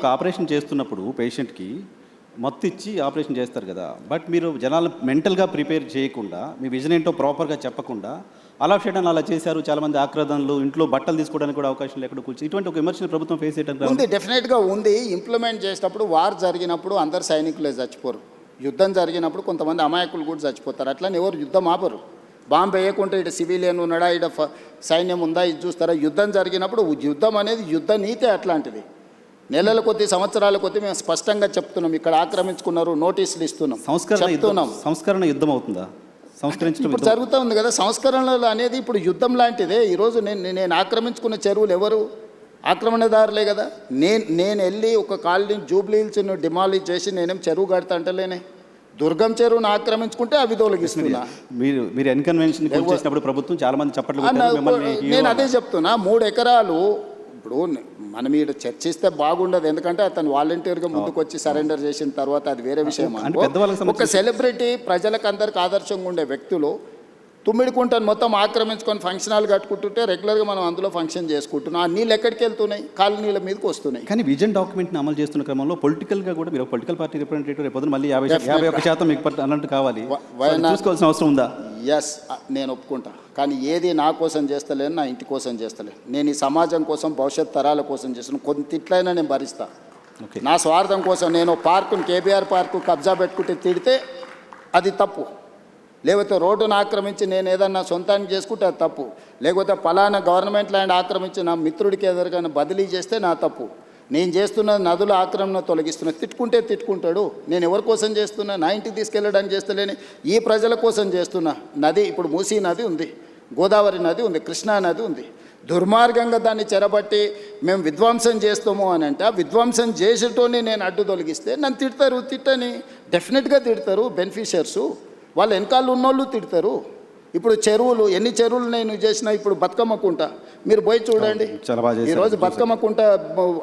ఒక ఆపరేషన్ చేస్తున్నప్పుడు పేషెంట్కి మత్తు ఇచ్చి ఆపరేషన్ చేస్తారు కదా, బట్ మీరు జనాలు మెంటల్గా ప్రిపేర్ చేయకుండా మీ విజన్ ఏంటో ప్రాపర్గా చెప్పకుండా అలా చేయడం అలా చేశారు. చాలామంది ఆక్రదనలు, ఇంట్లో బట్టలు తీసుకోవడానికి కూడా అవకాశం లేకుండా కూర్చొని ఇటువంటి ఒక విమర్శలు ప్రభుత్వం ఫేస్ చేయడానికి ఉంది, డెఫినెట్గా ఉంది. ఇంప్లిమెంట్ చేసేటప్పుడు వార్ జరిగినప్పుడు అందరు సైనికులే చచ్చిపోరు, యుద్ధం జరిగినప్పుడు కొంతమంది అమాయకులు కూడా చచ్చిపోతారు. అట్లని ఎవరు యుద్ధం ఆపరు. బాంబు వేయకుంటే ఇటు సివిలియన్ ఉన్నాడా, ఇటు సైన్యం ఉందా, ఇది చూస్తారా. యుద్ధం జరిగినప్పుడు యుద్ధం అనేది యుద్ధ నీతే అట్లాంటిది. నెలల కొద్ది సంవత్సరాల కొద్ది మేము స్పష్టంగా చెప్తున్నాం, ఇక్కడ ఆక్రమించుకున్నారు, నోటీసులు ఇస్తున్నాం, సంస్కరణ యుద్ధం అవుతుందా? ఇప్పుడు జరుగుతూ ఉంది కదా సంస్కరణలు అనేది. ఇప్పుడు యుద్ధం లాంటిదే. ఈరోజు నేను ఆక్రమించుకున్న చెరువులు ఎవరు? ఆక్రమణదారులే కదా. నేను వెళ్ళి ఒక కాలనీ జూబ్లీ హిల్స్ను డిమాలిష్ చేసి నేనేం చెరువు కడతా అంటలేనే. దుర్గం చెరువును ఆక్రమించుకుంటే అవి తొలగిస్తున్నా. మీరు ఎన్కన్వెన్షన్ చేసినప్పుడు ప్రభుత్వం చాలా మంది చెప్పట్లేదు. నేను అదే చెప్తున్నా, 3 ఎకరాలు. ఇప్పుడు మనం ఈడ చర్చిస్తే బాగుండదు, ఎందుకంటే అతను వాలంటీర్గా ముందుకు వచ్చి సరెండర్ చేసిన తర్వాత అది వేరే విషయం. ఒక సెలబ్రిటీ ప్రజలకు అందరికి ఆదర్శంగా ఉండే వ్యక్తులు తుమ్మిడికుంటను మొత్తం ఆక్రమించుకొని ఫంక్షన్ హాల్ కట్టుకుంటుంటే రెగ్యులర్గా మనం అందులో ఫంక్షన్ చేసుకుంటున్నాం. ఆ నీళ్ళు ఎక్కడికి వెళ్తున్నాయి? కాలనీల మీదకి వస్తున్నాయి. కానీ విజన్ డాక్యుమెంట్ని అమలు చేస్తున్న క్రమంలో పొలిటికల్గా కూడా మీరు పొలిటికల్ పార్టీ రిప్రజెంటేటివ్ రేపు మళ్ళీ 51% మీకు అన్నట్టు కావాలి, చూసుకోవాల్సిన అవసరం ఉందా? ఎస్, నేను ఒప్పుకుంటా. కానీ ఏది నా కోసం చేస్తలేను, నా ఇంటి కోసం చేస్తలేను. నేను ఈ సమాజం కోసం, భవిష్యత్ తరాల కోసం చేస్తున్నాను. కొంత తిట్లైనా నేను భరిస్తా. నా స్వార్థం కోసం నేను పార్కుని, కేబీఆర్ పార్కు కబ్జా పెట్టుకుంటే తిడితే అది తప్పు. లేకపోతే రోడ్డును ఆక్రమించి నేను ఏదన్నా సొంతానికి చేసుకుంటే అది తప్పు. లేకపోతే పలానా గవర్నమెంట్ ల్యాండ్ ఆక్రమించి నా మిత్రుడికి ఎదురుగానే బదిలీ చేస్తే నా తప్పు. నేను చేస్తున్న నదుల ఆక్రమణ తొలగిస్తున్నా. తిట్టుకుంటే తిట్టుకుంటాడు. నేను ఎవరి కోసం చేస్తున్నా? నా ఇంటికి తీసుకెళ్ళడానికి చేస్తలేని, ఈ ప్రజల కోసం చేస్తున్నా. నది ఇప్పుడు మూసీ నది ఉంది, గోదావరి నది ఉంది, కృష్ణా నది ఉంది. దుర్మార్గంగా దాన్ని చెరబట్టి మేము విధ్వంసం చేస్తాము అని అంటే, ఆ విధ్వంసం చేసేటోని నేను అడ్డు తొలగిస్తే నన్ను తిడతారు. తిట్టని డెఫినెట్గా తిడతారు. బెనిఫిషియర్సు వాళ్ళు వెనకాల ఉన్నోళ్ళు తిడతారు. ఇప్పుడు చెరువులు, ఎన్ని చెరువులు నేను చేసినా, ఇప్పుడు బతుకమ్మ కుంట మీరు పోయి చూడండి. ఈరోజు బతుకమ్మ కుంట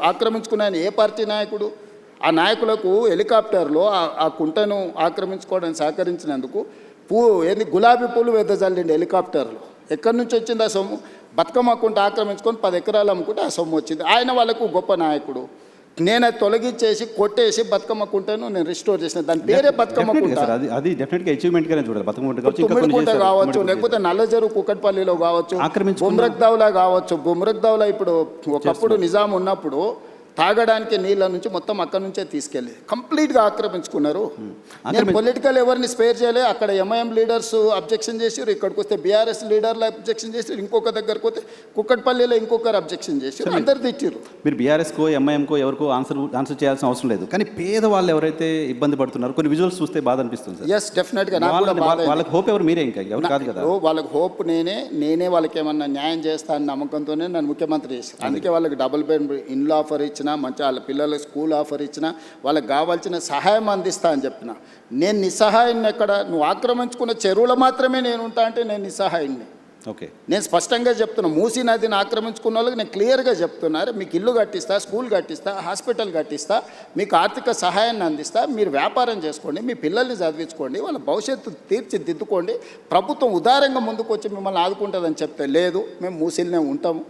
ఆక్రమించుకున్నాను ఏ పార్టీ నాయకుడు? ఆ నాయకులకు హెలికాప్టర్లో ఆ కుంటను ఆక్రమించుకోవడానికి సహకరించినందుకు గులాబీ పూలు వెదజల్లిండి హెలికాప్టర్లో. ఎక్కడి నుంచి వచ్చింది ఆ సొమ్ము? బతుకమ్మ కుంట ఆక్రమించుకొని 10 ఎకరాలు అమ్ముకుంటే ఆ సొమ్ము వచ్చింది. ఆయన వాళ్ళకు గొప్ప నాయకుడు. నేను అది తొలగించేసి కొట్టేసి బతుకమ్మ కుంటను నేను రిస్టోర్ చేసిన. దాని పేరే బతుకమ్మ కుంట. అది డెఫినెట్గా అచీవ్మెంట్గానే చూడాలి. కుంట కావచ్చు, లేకపోతే నల్లజరు కుక్కట్పల్లిలో కావచ్చు, బుమ్రక్దౌలా కావచ్చు. బుమ్రక్దౌలా ఇప్పుడు ఒకప్పుడు నిజాం ఉన్నప్పుడు తాగడానికి నీళ్ళ నుంచి మొత్తం అక్కడి నుంచే తీసుకెళ్ళి కంప్లీట్గా ఆక్రమించుకున్నారు. నేను పొలిటికల్ ఎవరిని స్పేర్ చేయలే. అక్కడ ఎంఐఎం లీడర్స్ అబ్జెక్షన్ చేసారు, ఇక్కడికి వస్తే బీఆర్ఎస్ లీడర్లు అబ్జెక్షన్ చేసారు, ఇంకొక దగ్గరకు వస్తే కుక్కట్పల్లిలో ఇంకొకరు అబ్జెక్షన్ చేసారు, అందరు తిట్టారు. మీరు బీఆర్ఎస్కో ఎంఐఎంకో ఎవరికో ఆన్సర్ చేయాల్సిన అవసరం లేదు. కానీ పేదవాళ్ళు ఎవరైతే ఇబ్బంది పడుతున్నారో కొన్ని విజువల్స్ చూస్తే బాధ అనిపిస్తుంది. ఎస్, డెఫినెట్గా వాళ్ళకి హోప్ ఎవరు? మీరే, ఇంకా ఎవరు కాదు కదా. వాళ్ళకి హోప్ నేనే వాళ్ళకి ఏమన్నా న్యాయం చేస్తానని నమ్మకంతోనే నన్ను ముఖ్యమంత్రి చేశాను. అందుకే వాళ్ళకి డబుల్ బెడ్ ఇండ్లు ఆఫర్ ఇచ్చిన, మంచి వాళ్ళ పిల్లలకు స్కూల్ ఆఫర్ ఇచ్చిన, వాళ్ళకి కావాల్సిన సహాయం అందిస్తా అని చెప్పిన. నేను నిస్సహాయాన్ని ఎక్కడ? నువ్వు ఆక్రమించుకున్న చెరువులు మాత్రమే నేను ఉంటా అంటే నేను నిస్సహాయాన్ని. ఓకే, నేను స్పష్టంగా చెప్తున్నా. మూసీ నదిని ఆక్రమించుకున్న వాళ్ళకి నేను క్లియర్గా చెప్తున్నారు, మీకు ఇల్లు కట్టిస్తా, స్కూల్ కట్టిస్తా, హాస్పిటల్ కట్టిస్తా, మీకు ఆర్థిక సహాయాన్ని అందిస్తా, మీరు వ్యాపారం చేసుకోండి, మీ పిల్లల్ని చదివించుకోండి, వాళ్ళ భవిష్యత్తు తీర్చిదిద్దుకోండి, ప్రభుత్వం ఉదారంగా ముందుకు వచ్చి మిమ్మల్ని ఆదుకుంటుందని చెప్తే లేదు, మేము మూసీలనే ఉంటాము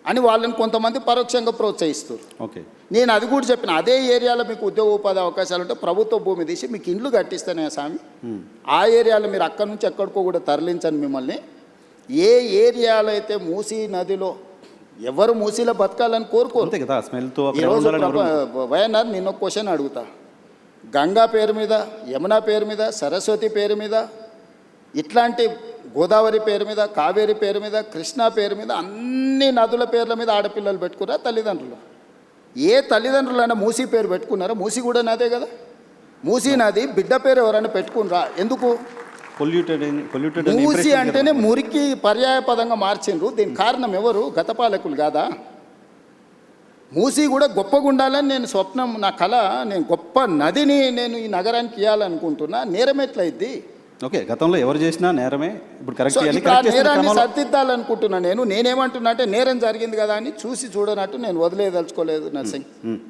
అని వాళ్ళని కొంతమంది పరోక్షంగా ప్రోత్సహిస్తారు. ఓకే, నేను అది కూడా చెప్పిన. అదే ఏరియాలో మీకు ఉద్యోగ ఉపాధి అవకాశాలు ఉంటే ప్రభుత్వ భూమి తీసి మీకు ఇండ్లు కట్టిస్తానే స్వామి. ఆ ఏరియాలో మీరు అక్కడి నుంచి ఎక్కడికో కూడా తరలించండి మిమ్మల్ని. ఏ ఏరియాలో అయితే మూసీ నదిలో ఎవరు మూసీలో బతకాలని కోరుకోరు. ఈరోజు వైఎన్ఆర్ నిన్న ఒక క్వశ్చన్ అడుగుతా. గంగా పేరు మీద, యమునా పేరు మీద, సరస్వతి పేరు మీద, ఇట్లాంటి గోదావరి పేరు మీద, కావేరి పేరు మీద, కృష్ణా పేరు మీద, అన్ని నదుల పేర్ల మీద ఆడపిల్లలు పెట్టుకున్నారా తల్లిదండ్రులు? ఏ తల్లిదండ్రులైనా మూసీ పేరు పెట్టుకున్నారా? మూసీ కూడా నదే కదా. మూసీ నది బిడ్డ పేరు ఎవరైనా పెట్టుకున్నారా? ఎందుకు? మూసీ అంటేనే మురికి పర్యాయ పదంగా మార్చిండ్రు. దీనికి కారణం ఎవరు? గత పాలకులు కాదా? మూసీ కూడా గొప్పగా ఉండాలని నేను స్వప్నం, నా కళ. నేను గొప్ప నదిని నేను ఈ నగరానికి ఇవ్వాలనుకుంటున్నా. నేరం ఎట్లయిద్ది? ఓకే, గతంలో ఎవరు చేసినా నేరమే. ఇప్పుడు నేరాన్ని సరిదిద్దాలనుకుంటున్నా. నేనేమంటున్నా అంటే, నేరం జరిగింది కదా అని చూసి చూడనట్టు నేను వదిలేదలుచుకోలేదు నర్సింగ్.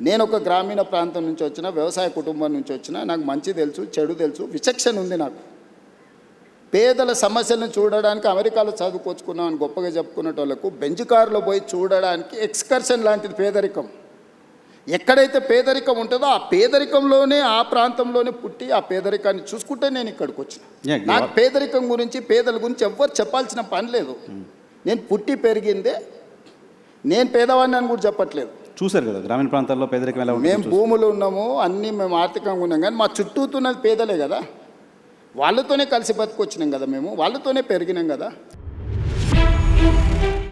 నేను ఒక గ్రామీణ ప్రాంతం నుంచి వచ్చిన, వ్యవసాయ కుటుంబం నుంచి వచ్చిన, నాకు మంచి తెలుసు, చెడు తెలుసు, విచక్షణ ఉంది నాకు. పేదల సమస్యలను చూడడానికి అమెరికాలో చదువుకొచ్చుకున్నామని గొప్పగా చెప్పుకునే వాళ్ళకు బెంచ్ కారులో పోయి చూడడానికి ఎక్స్కర్షన్ లాంటిది పేదరికం. ఎక్కడైతే పేదరికం ఉంటుందో ఆ పేదరికంలోనే ఆ ప్రాంతంలోనే పుట్టి ఆ పేదరికాన్ని చూసుకుంటే నేను ఇక్కడికి వచ్చిన. Yeah, నాకు పేదరికం గురించి పేదల గురించి ఎవ్వరు చెప్పాల్సిన పని లేదు. నేను పుట్టి పెరిగిందే, నేను పేదవాడిని అని కూడా చెప్పట్లేదు. చూశారు కదా గ్రామీణ ప్రాంతాల్లో పేదరికం ఎలా మేము ఉంటుంది. భూములు ఉన్నాము, అన్నీ మేము ఆర్థికంగా ఉన్నాం, కానీ మా చుట్టూతున్నది పేదలే కదా. వాళ్ళతోనే కలిసి బతికొచ్చినాం కదా, మేము వాళ్ళతోనే పెరిగినాం కదా.